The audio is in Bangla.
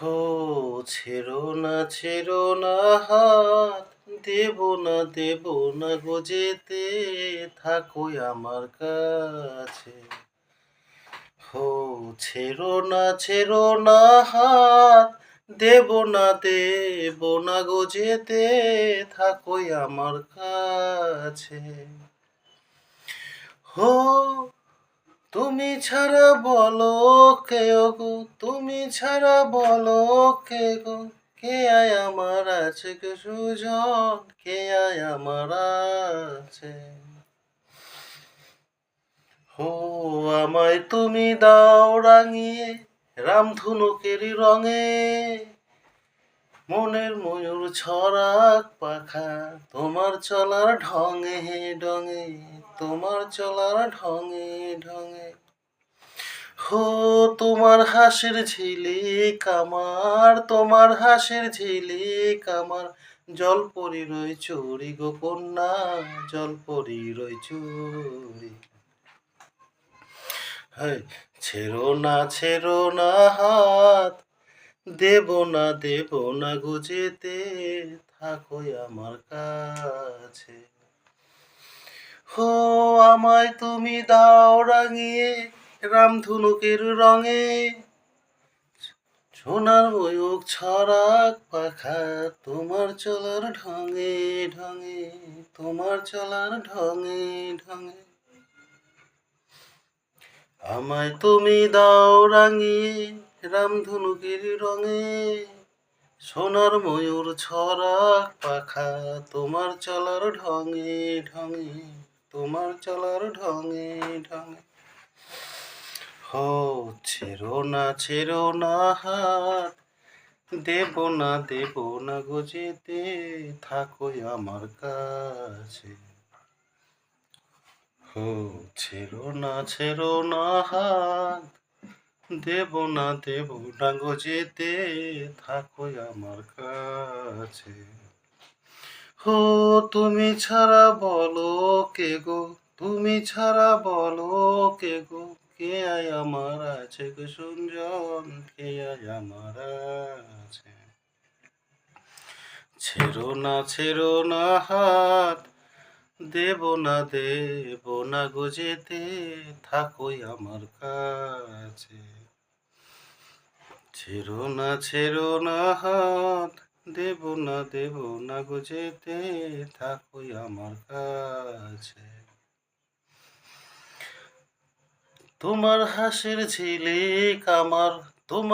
হো ছেড়ো না হাত, দেব না গো যেতে, থাকোই আমার কাছে। হো ছেড়ো না হাত, দেব না গো যেতে, থাকোই আমার কাছে। হো তুমি ছাড়া বলো কে গো, তুমি ছাড়া বলো কে গো, কে আয় আমার আছে কে সুজন, কে আয় আমার আছে। হো আমায় তুমি দাও রাঙিয়ে রামধনুকের রঙে, মনের ময়ূর ছড়াক পাখা তোমার চলার ঢঙে ঢঙে, তোমার চলার ঢঙে ঢঙে। হো তোমার হাসির ঝিলিক আমার, তোমার হাসির ঝিলিক আমার, জলপরি রই চুরি গো কন্যা, জলপরি রই চুরি। হাই ছেড়ো না হাত, দেব না গো যেতে, থাকোই আমার কাছে। হো আমায় তুমি দাও রাঙিয়ে রামধনুকের রঙে, সোনার ময়ূক ছড়াক পাখা তোমার চলার ঢঙে ঢঙে, তোমার চলার ঢঙে ঢঙে। আমায় তুমি দাও রাঙিয়ে রামধনুকের রঙে, সোনার ময়ূর ছড়াক পাখা তোমার চলার ঢঙে ঢঙে, তোমার চলার ঢঙে ঢঙে। হো ছেড়ো না হাত, দেব না গো যেতে, থাকোই আমার কাছে। হো ছেড়ো না হাত, দেব না গো যেতে, থাকোই আমার কাছে। হো তুমি ছাড়া বলো কে গো, তুমি ছাড়া বলো কে গো, কে আয় আমার আছে গো সুজন, কে আয় আমার আছে। ছেড়ো না হাত, দেব না গো যেতে, থাকোই আমার কাছে। ছেড়ো না হাত, দেব না গো যেতে, থাকোই আমার কাছে। তোমার হাসির ঝিলিক আমার,